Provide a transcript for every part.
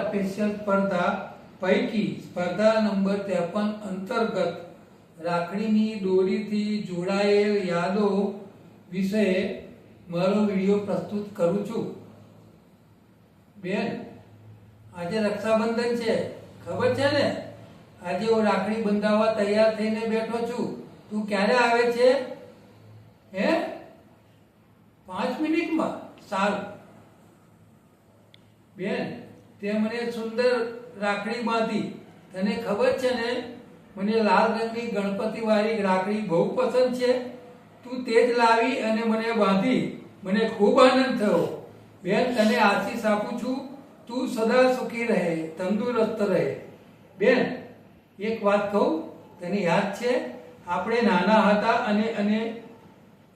Special સ્પર્ધા પૈકી સ્પર્ધા નંબર 53 અંતર્ગત રાખડીની દોરીથી જોડાયેલ યાદો વિશે મારો વિડીયો પ્રસ્તુત કરું છું। બેન, આજે રક્ષાબંધન છે, ખબર છે ને? આજે હું રાખડી બંધાવવા તૈયાર થઈને બેઠો છું। તું ક્યારે આવે છે? હે, 5 મિનિટમાં? સારું બેન, તે મને સુંદર રાખડી બાંધી। તને ખબર છે ને, મને લાલ રંગની ગણપતિ વાળી રાખડી બહુ પસંદ છે। તું તે જ લાવી અને મને બાંધી। મને ખૂબ આનંદ થયો। બેન, તને આશીષ આપું છું, તું સદા સુખી રહે, તંદુરસ્ત રહે। બેન, એક વાત કહું, તને યાદ છે આપણે નાના હતા અને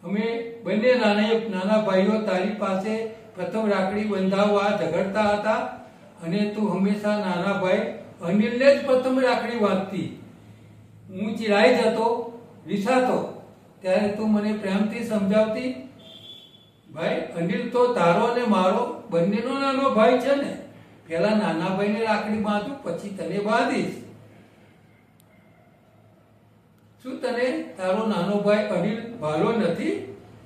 અમે બંને નાના ભાઈઓ તારી પાસે પ્રથમ રાખડી બંધાવવા ઝઘડતા હતા અને તું હંમેશા નાના ભાઈ અનિલને જ પ્રથમ રાખડી બાંધતી। હું ચિડાઈ જતો, રીસાતો, ત્યારે તું મને પ્રેમથી સમજાવતી, ભાઈ અનિલ તો તારો અને મારો બંનેનો નાનો ભાઈ છે ને, પહેલા નાના ભાઈને રાખડી બાંધું, પછી તને બાંધીશ। શું તને તારો નાનો ભાઈ અનિલ ભાલો નથી?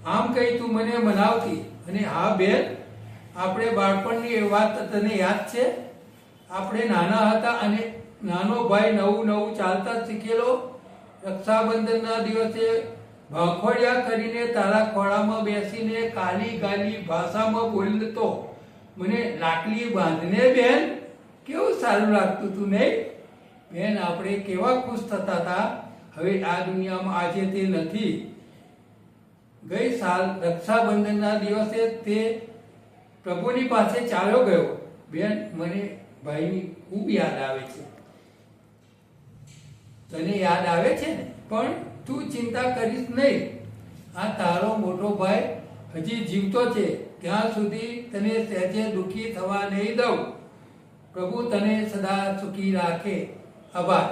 આમ કહી તું મને મનાવતી। અને હા બેન, આપણે બાળપણની એ વાત તને યાદ છે? આપણે નાના હતા અને નાનો ભાઈ નવું ચાલતા શીખેલો। રક્ષાબંધનના દિવસે ભાંખોડિયા કરીને તારા ખોળામાં બેસીને કાલી ગાલી ભાષામાં બોલતો, મને રાખડી બાંધને બેન, કેવું સારું લાગતું તું નહીં? બેન, આપણે કેવા ખુશ થતા હતા। હવે આ દુનિયામાં આજે તે નથી। ગઈ સાલ રક્ષાબંધનના દિવસે તે પ્રભુની પાસે ચાલ્યો ગયો। બેન, મને ભાઈની ખૂબ યાદ આવે છે। તને યાદ આવે છે ને? પણ તું ચિંતા કરીશ નહીં, આ તારો મોટો ભાઈ હજી જીવતો છે, ત્યાં સુધી તને સહેજે દુઃખી થવા નહીં દઉં। પ્રભુ તને સદા સુખી રાખે। આભાર।